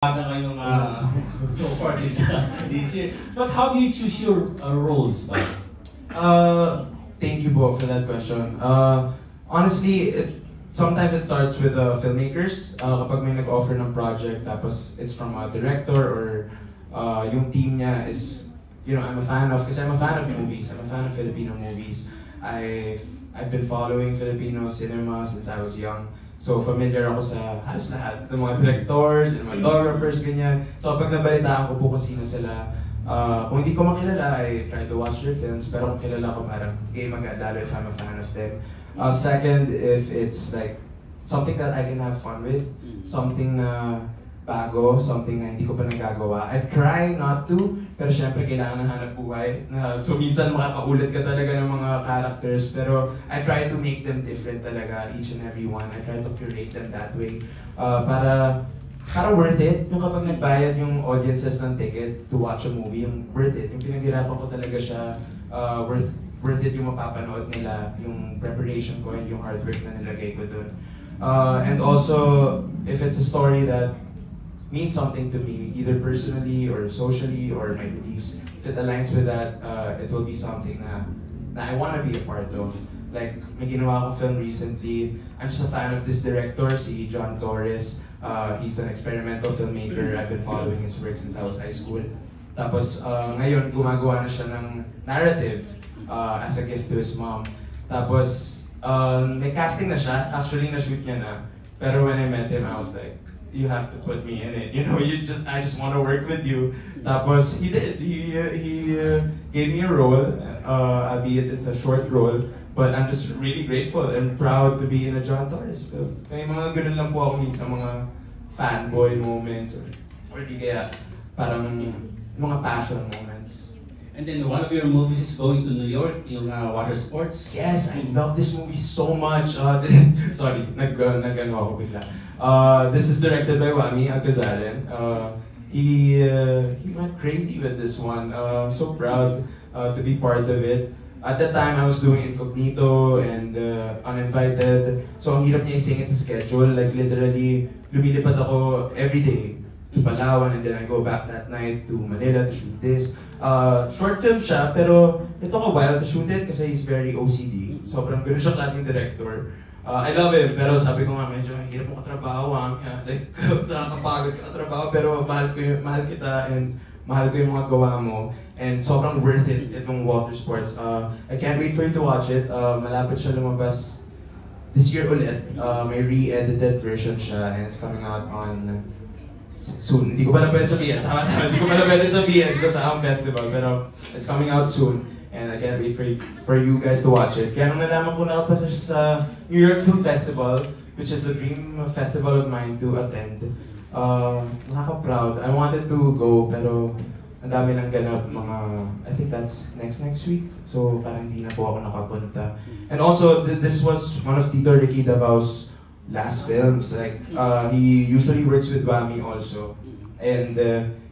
ngayong so far this year. But how do you choose your roles? Thank you po for that question. Honestly, sometimes it starts with filmmakers. Kapag may nag-offer ng project, tapos it's from a director or yung team niya is, you know, I'm a fan of movies. I'm a fan of Filipino movies. I've been following Filipino cinema since I was young. So familiar ako sa halos lahat ng mga directors, cinematographers, ganyan. So pag nabalitaan ko po kung sino sila, kung hindi ko makilala, I try to watch their films. Pero kung kilala ko, parang game agad, lalo if I'm a fan of them. Second, if it's like something that I can have fun with, something na bago, something na hindi ko pa nagagawa. I try not to, pero syempre kailangan ng hanap buhay. So minsan makakaulit ka talaga ng mga characters, pero I try to make them different talaga, each and every one. I try to curate them that way. Para worth it, yung kapag nagbayad yung audiences ng ticket to watch a movie, yung worth it, yung pinaghirapan ko talaga siya, worth it yung mapapanood nila, yung preparation ko and yung hard work na nilagay ko dun. And also, if it's a story that means something to me, either personally or socially or my beliefs, if it aligns with that, it will be something na I want to be a part of. Like, may ginawa ko film recently. I'm just a fan of this director, si John Torres. He's an experimental filmmaker. I've been following his work since I was high school. Tapos, ngayon, gumagawa na siya ng narrative as a gift to his mom. Tapos, may casting na siya. Actually, na-shoot niya na. Pero when I met him, I was like, you have to put me in it. You know, I just want to work with you. Tapos, he did. He gave me a role, albeit it's a short role. But I'm just really grateful and proud to be in a John Torres film. May mga ganun lang po ako minsan mga fanboy moments or di kaya parang mga passion moments. And then one of your movies is going to New York, yung water sports. Yes, I love this movie so much. Sorry, nag-ano ako bigla. This is directed by Wami Agazaren. He went crazy with this one. I'm so proud to be part of it. At that time, I was doing Incognito and Uninvited. So ang hirap niya isingit sa schedule. Like literally, lumilipad ako every day to Palawan and then I go back that night to Manila to shoot this. Short film siya, pero it took a while to shoot it kasi he's very OCD. Sobrang gano'n siyang klaseng director. I love him, pero sabi ko nga medyo hirap mo katrabaho. Like, nakakapagod ka katrabaho, pero mahal kita and mahal ko yung mga gawa mo. And sobrang worth it, itong water sports. I can't wait for you to watch it. Malapit siya lumabas this year ulit. May re-edited version siya and it's coming out on soon. Hindi ko pa na pwede sabihin. Hindi ko pa na pwede sabihin because sa festival. Pero it's coming out soon. And I can't wait for you guys to watch it. Kaya nung nalaman ko na pa siya sa New York Film Festival, which is a dream festival of mine to attend. Nakaka-proud. I wanted to go, pero ang dami ng ganap, I think that's next week. So parang hindi na po ako nakapunta. And also, this was one of Tito Ricky Dabao's last films. Like, he usually works with Wami also. And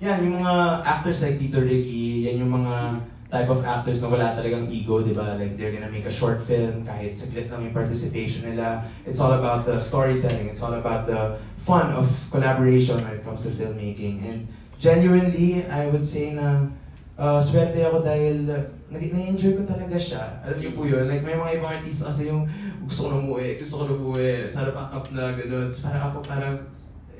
yeah, yung mga actors like Tito Ricky, yan yung mga type of actors na wala talagang ego, di ba? Like, they're gonna make a short film, kahit saglit lang yung participation nila. It's all about the storytelling. It's all about the fun of collaboration when it comes to filmmaking. And genuinely, I would say na swerte ako dahil na-enjoy ko talaga siya. Alam niyo po yun, like may mga ibang artista kasi yung gusto ko na umuwi, sana pack up na, gano'n. Parang ako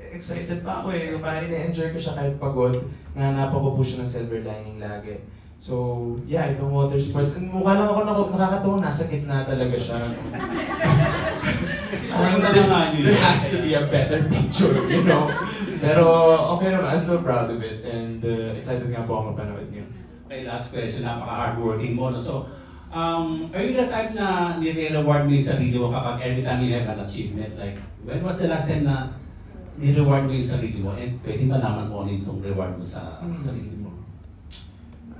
excited pa ako eh. Parang na-enjoy ko siya kahit pagod. Nahanapan ko po siya ng silver lining lagi. So, yeah, itong water sports. And mukha lang ako nakakatawa, nasa gitna talaga siya. There has to be a better picture, you know? Pero okay naman, I'm still proud of it and excited nga po ako mapanood niyo. Okay, last question, napaka-hardworking mo. So, are you the type na nire-reward mo yung sarili mo kapag every time you have an achievement? Like, when was the last time na nire-reward mo yung sarili mo? And pwede ba naman mo itong reward mo sa sarili mo?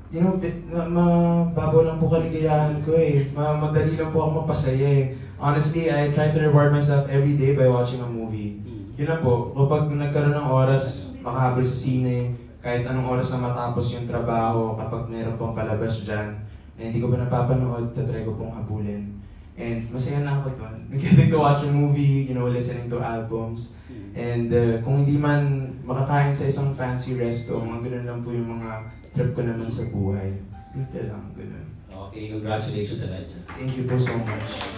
You know, mababaw lang po kaligayahan ko eh. Madali lang po ako mapasaya eh. Honestly, I try to reward myself every day by watching a movie. Yun na po, kapag nagkaroon ng oras, makahabol sa sine, kahit anong oras na matapos yung trabaho, kapag meron pong palabas dyan, na hindi ko pa napapanood, tatry ko pong habulin. And masaya na ako doon. Getting to watch a movie, you know, listening to albums. And kung hindi man makakain sa isang fancy resto, mga ganun lang po yung mga trip ko naman sa buhay. Simple lang, ganun. Okay, congratulations sa lahat. Thank you po so much.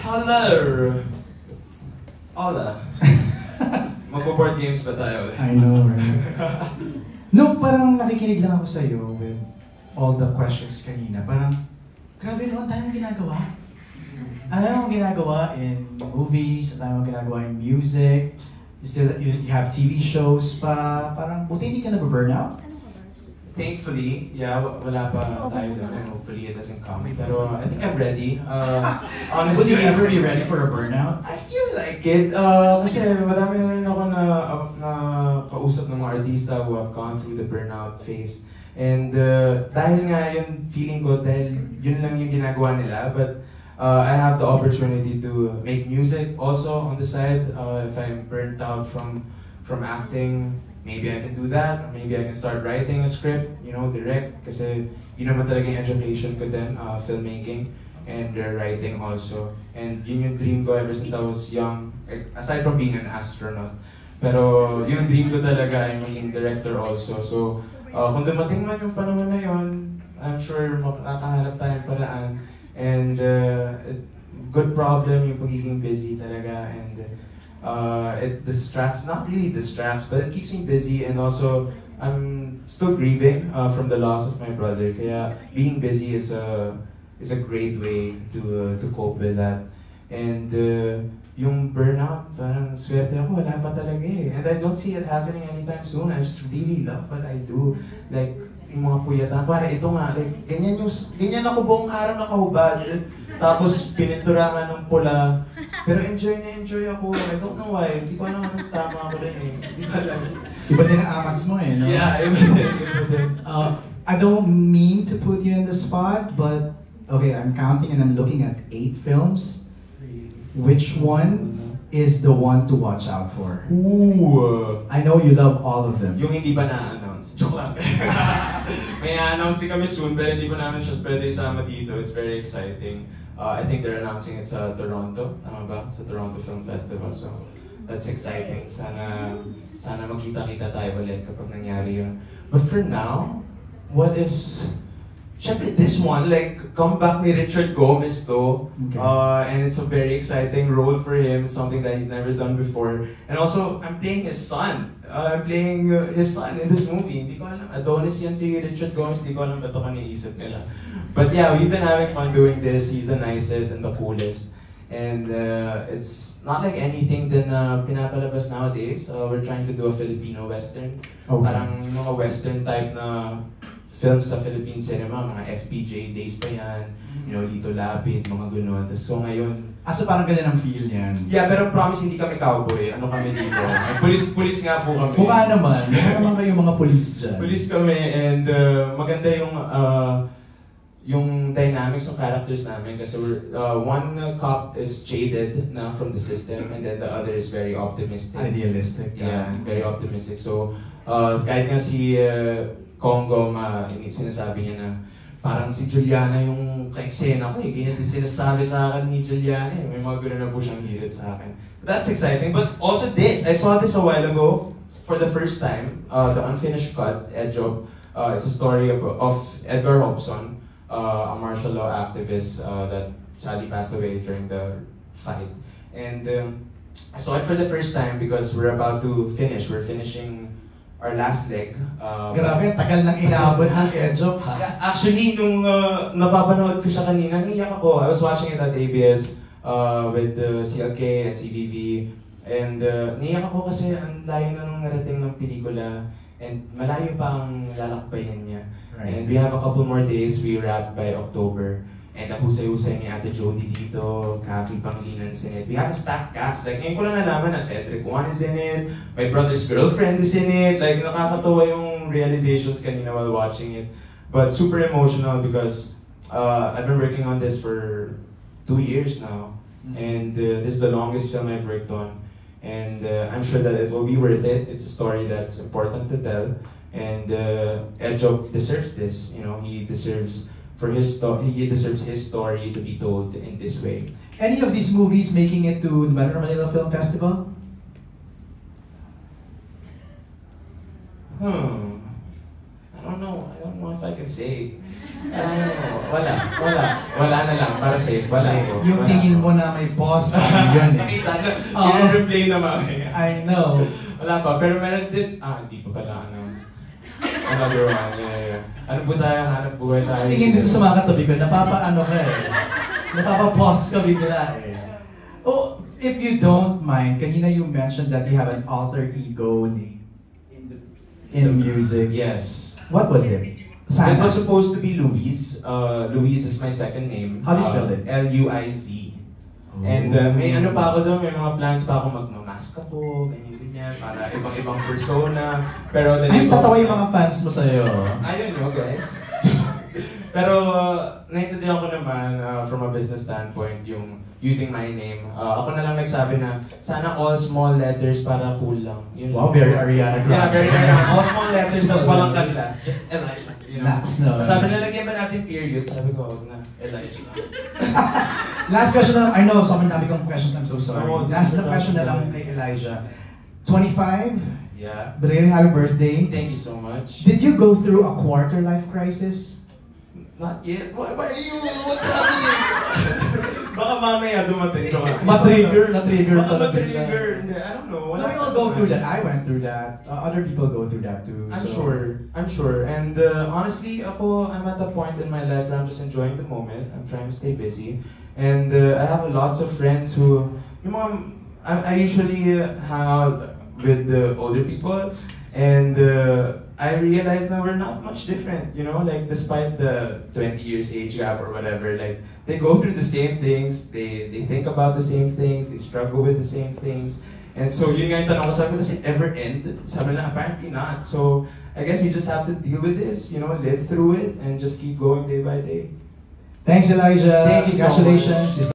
Hello! Hola! Magpo-board games ba tayo ulit? I know, right? No, parang nakikinig lang ako sa'yo with all the questions kanina. Parang, grabe naman tayo mong ginagawa. Ano mong ginagawa in movies, ano mong ginagawa in music, you have TV shows pa, parang buti hindi ka na-burnout? Thankfully, yeah, wala pa tayo doon and hopefully it doesn't come. Pero I think I'm ready. Would Honestly, you ever be ready for a burnout? I feel like it. Kasi madami na rin ako na kausap ng mga artista who have gone through the burnout phase. And dahil nga yun, feeling ko, dahil yun lang yung ginagawa nila. But I have the opportunity to make music also on the side. If I'm burnt out from acting, maybe I can do that. Or maybe I can start writing a script, direct. Kasi yun naman talaga yung education ko din, filmmaking and writing also. And yun yung dream ko ever since I was young, aside from being an astronaut. Pero yung dream ko talaga ay maging director also. So kung dumating man yung panahon na yun, I'm sure makakahanap tayong paraan. And good problem yung pagiging busy talaga. And it distracts, not really distracts, but it keeps me busy. And also, I'm still grieving from the loss of my brother. Kaya being busy is a great way to cope with that. And yung burnout, parang swerte ako, wala pa talaga eh. And I don't see it happening anytime soon. I just really love what I do. Like, yung mga puyatan, para ito nga, like, ganyan ako buong araw nakahubad. Tapos pininturahan ng pula. Pero enjoy ako. I don't know why. Hindi ko alam anong tama ko rin eh. Hindi ko alam. Iba din ang amats mo eh, no? Yeah, iba din. I don't mean to put you in the spot, but okay, I'm counting and I'm looking at 8 films. Which one is the one to watch out for? Ooh! I know you love all of them. Yung hindi pa na-announce. Joke lang. May na-announce kami soon, pero hindi pa namin siya pwede isama dito. It's very exciting. I think they're announcing it sa Toronto. Tama ba? Sa Toronto Film Festival. So, that's exciting. Sana magkita-kita tayo ulit kapag nangyari yun. But for now, what is... Siyempre, this one, like, comeback ni Richard Gomez to. Okay. And it's a very exciting role for him. It's something that he's never done before. And also, I'm playing his son. I'm playing his son in this movie. Hindi ko alam. Adonis yan si Richard Gomez. Hindi ko alam ba't ako niisip nila. But yeah, we've been having fun doing this. He's the nicest and the coolest. And it's not like anything din na pinapalabas nowadays. We're trying to do a Filipino Western. Okay. Parang yung mga Western type na films sa Philippine cinema, mga FPJ days pa yan, Lito Lapid, mga gano'n. So ngayon... So parang ganyan ang feel yan? Yeah, pero promise hindi kami cowboy. Ano kami dito? Pulis nga po kami. Mukha naman kayong mga pulis dyan. Pulis kami and maganda yung dynamics ng characters namin kasi one cop is jaded na from the system and then the other is very optimistic. Idealistic. Yeah, very optimistic. So kahit nga si Congo, sinasabi niya na parang si Juliana yung ka-eksena ko eh. Ganyan din sinasabi sa akin ni Juliana eh. May mga gano'n na po siyang hirit sa akin. But that's exciting. But also this, I saw this a while ago for the first time. The Unfinished Cut, Edjob. It's a story of Edgar Hobson, a martial law activist that sadly passed away during the fight. And I saw it for the first time because we're about to finish. We're finishing our last leg. Grabe, tagal nang inaabot ng Edjob ha? Actually, nung napapanood ko siya kanina, niyak ako. I was watching it at ABS with CLK and CBV. And niyak ako kasi ang layo na nung narating ng pelikula. And malayo pa ang lalakbayan niya. Right. And we have a couple more days. We wrap by October. And ang husay-husay ni Ate Jody dito, Kaki Pangilinan's in it. We have a stacked cast. Like, ngayon ko lang nalaman na Cedric Juan is in it, my brother's girlfriend is in it. Like, nakakatawa yung realizations kanina while watching it. But super emotional because I've been working on this for 2 years now. And this is the longest film I've worked on. And I'm sure that it will be worth it. It's a story that's important to tell. And Edjob deserves this. He deserves he deserves his story to be told in this way. Any of these movies making it to the Metro Manila Film Festival? I don't know if I can say. I don't know. Wala na lang, para safe, wala ko. Yung Wala tingin ko. mo na may pause, yun eh. Nakita na, Oo. i-replay na mamaya. I know. Wala pa, pero meron din, hindi pa pala announce. Another one, yeah. Ano po tayo, hanap buhay tayo. Tingin dito sa mga katabi ko, napapaano ka eh. Napapa-pause ka bigla eh. Oh, if you don't mind, kanina you mentioned that you have an alter ego in music. Yes. What was it? It was supposed to be Luis. Luis is my second name. How do you spell it? Luiz. And may ano pa ako doon, may mga plans pa ako magmamask ako, ganyan, para ibang persona. Pero Ay, tatawa yung mga fans mo sa'yo. Ayun nyo, guys. Pero naintindihan ko naman from a business standpoint yung using my name. Ako na lang nagsabi na sana all small letters para cool lang. Yun Wow, lang. very Ariana Grande. Yeah, very Ariana. All small letters, mas walang kanlas. Just Elijah. You know? Nax na. Sabi na lagyan ba natin period? Sabi ko, wag na. Elijah. Last question na lang. I know, sobrang dami kong questions. I'm so sorry. No, Last na question na lang kay Elijah. 25? Yeah. Belated happy birthday. Thank you so much. Did you go through a quarter life crisis? Not yet. Why are you? What's happening? Baka mamaya dumating ko nga. Na-trigger Baka talaga. ma-trigger. Hindi, I don't know. No, we all go through that. I went through that. Other people go through that too. I'm sure. And honestly, I'm at a point in my life where I'm just enjoying the moment. I'm trying to stay busy. And I have lots of friends who, I usually hang out with the older people. And I realized that we're not much different, like despite the 20 years age gap or whatever, like they go through the same things, they think about the same things, they struggle with the same things. And so yun nga yung tanong ko, sabi ko, does it ever end? Sabi na, apparently not. So I guess we just have to deal with this, live through it and just keep going day by day. Thanks, Elijah. Thank you so much. Congratulations.